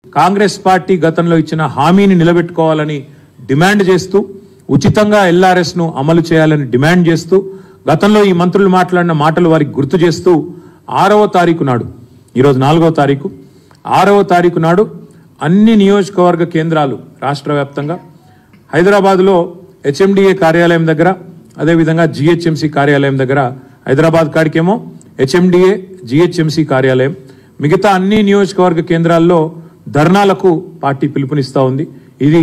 Congress party గతంలో ఇచ్చిన హామీని నిలబెట్టుకోవాలని డిమాండ్ చేస్తూ ఉచితంగా ఎల్ఆర్ఎస్ ను అమలు చేయాలని డిమాండ్ చేస్తూ గతంలో ఈ మంత్రులు మాట్లాడిన మాటలు వారికి గుర్తు చేస్తూ 6వ తారీఖు నాడు ఈరోజు 4వ తారీఖు 6వ తారీఖు నాడు అన్ని నియోజకవర్గ కేంద్రాలు రాష్ట్ర వ్యాప్తంగా హైదరాబాద్లో హెచ్ఎండిఏ కార్యాలయం దగ్గర అదేవిధంగా జిహెచ్ఎంసీ కార్యాలయం దగ్గర హైదరాబాద్ కాడికేమో హెచ్ఎండిఏ జిహెచ్ఎంసీ కార్యాలయం మిగతా అన్ని నియోజకవర్గ కేంద్రాల్లో ధర్నాలకు పార్టీ పిలుపునిస్తా ఉంది. ఇది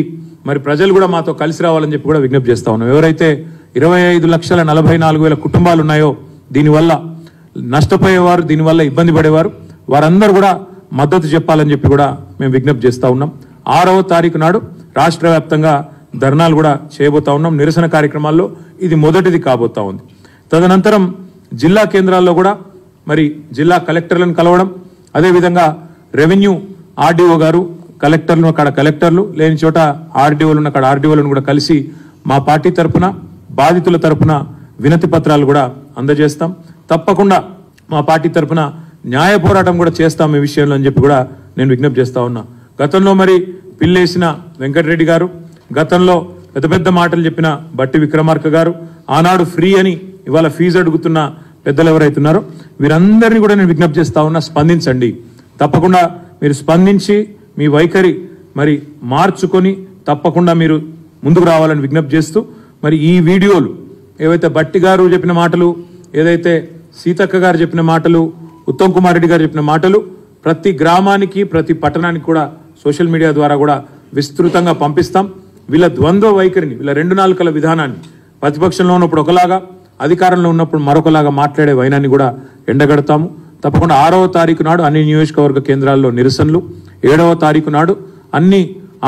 మరి ప్రజలు కూడా మాతో కలిసి రావాలని చెప్పి కూడా విజ్ఞప్తి చేస్తా ఉన్నాం. ఎవరైతే 25,44,000 కుటుంబాలు ఉన్నాయో దీనివల్ల నష్టపోయేవారు దీనివల్ల ఇబ్బంది పడేవారు వారందరూ కూడా మద్దతు చెప్పాలని చెప్పి కూడా మేము విజ్ఞప్తి చేస్తా ఉన్నాం. 6వ తారీఖు నాడు రాష్ట్ర వ్యాప్తంగా ధర్నాలు కూడా చేయబోతా ఉన్నాం. నిరసన కార్యక్రమాల్లో ఇది మొదటిది కాబోతా ఉంది. తదనంతరం జిల్లా కేంద్రాల్లో కూడా మరి జిల్లా కలెక్టర్లను కలవడం అదేవిధంగా రెవెన్యూ ఆర్డీఓ గారు కలెక్టర్లు అక్కడ కలెక్టర్లు లేని చోట ఆర్డీఓలు అక్కడ ఆర్డీఓలను కూడా కలిసి మా పార్టీ తరఫున బాధితుల తరఫున వినతి పత్రాలు కూడా అందజేస్తాం. తప్పకుండా మా పార్టీ తరఫున న్యాయ పోరాటం కూడా చేస్తాం ఈ విషయంలో అని చెప్పి కూడా నేను విజ్ఞప్తి చేస్తా ఉన్నా. గతంలో మరి పిల్లేసిన వెంకటరెడ్డి గారు గతంలో పెద్ద పెద్ద మాటలు చెప్పిన బట్టి విక్రమార్క గారు ఆనాడు ఫ్రీ అని ఇవాళ ఫీజు అడుగుతున్న పెద్దలు ఎవరైతున్నారో వీరందరినీ కూడా నేను విజ్ఞప్తి చేస్తా ఉన్నా. స్పందించండి. తప్పకుండా మీరు స్పందించి మీ వైఖరి మరి మార్చుకొని తప్పకుండా మీరు ముందుకు రావాలని విజ్ఞప్తి చేస్తూ మరి ఈ వీడియోలు ఏవైతే బట్టి గారు చెప్పిన మాటలు ఏదైతే సీతక్క గారు చెప్పిన మాటలు ఉత్తమ్ కుమార్ రెడ్డి గారు చెప్పిన మాటలు ప్రతి గ్రామానికి ప్రతి పట్టణానికి కూడా సోషల్ మీడియా ద్వారా కూడా విస్తృతంగా పంపిస్తాం. వీళ్ళ ద్వంద్వ వైఖరిని వీళ్ళ 2 నాలుకల విధానాన్ని ప్రతిపక్షంలో ఉన్నప్పుడు ఒకలాగా అధికారంలో ఉన్నప్పుడు మరొకలాగా మాట్లాడే వైనాన్ని కూడా ఎండగడతాము. తప్పకుండా 6వ తారీఖు నాడు అన్ని నియోజకవర్గ కేంద్రాల్లో నిరసనలు 7వ తారీఖు నాడు అన్ని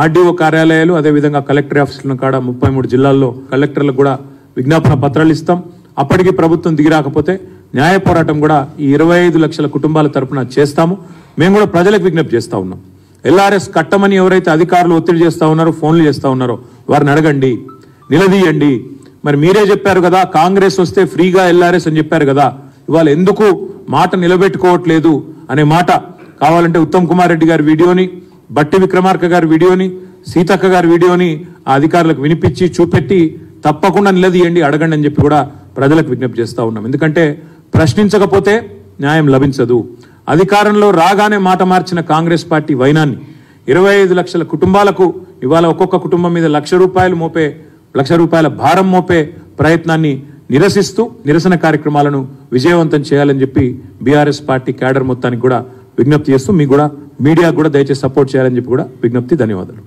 ఆర్డీఓ కార్యాలయాలు అదేవిధంగా కలెక్టర్ ఆఫీసులను కాడ 33 జిల్లాల్లో కలెక్టర్లకు కూడా విజ్ఞాపన పత్రాలు ఇస్తాం. అప్పటికి ప్రభుత్వం దిగిరాకపోతే న్యాయ పోరాటం కూడా ఈ 25 లక్షల కుటుంబాల తరఫున చేస్తాము. మేము కూడా ప్రజలకు విజ్ఞప్తి చేస్తా ఉన్నాం. ఎల్ఆర్ఎస్ కట్టమని ఎవరైతే అధికారులు ఒత్తిడి చేస్తా ఉన్నారో ఫోన్లు చేస్తా ఉన్నారో వారిని అడగండి, నిలదీయండి. మరి మీరే చెప్పారు కదా కాంగ్రెస్ వస్తే ఫ్రీగా ఎల్ఆర్ఎస్ అని చెప్పారు కదా, ఇవాళ ఎందుకు మాట నిలబెట్టుకోవట్లేదు అనే మాట కావాలంటే ఉత్తమ్ కుమార్ రెడ్డి గారి వీడియోని బట్టి విక్రమార్క గారి వీడియోని సీతక్క గారి వీడియోని ఆ అధికారులకు వినిపించి చూపెట్టి తప్పకుండా నిలదీయండి, అడగండి అని చెప్పి కూడా ప్రజలకు విజ్ఞప్తి చేస్తా ఉన్నాం. ఎందుకంటే ప్రశ్నించకపోతే న్యాయం లభించదు. అధికారంలో రాగానే మాట మార్చిన కాంగ్రెస్ పార్టీ వైనాన్ని 25 లక్షల కుటుంబాలకు ఇవాళ ఒక్కొక్క కుటుంబం మీద లక్ష రూపాయల భారం మోపే ప్రయత్నాన్ని నిరసిస్తూ నిరసన కార్యక్రమాలను విజయవంతం చేయాలని చెప్పి బీఆర్ఎస్ పార్టీ క్యాడర్ మొత్తానికి కూడా విజ్ఞప్తి చేస్తూ మీకు కూడా మీడియాకు కూడా దయచేసి సపోర్ట్ చేయాలని చెప్పి కూడా విజ్ఞప్తి. ధన్యవాదాలు.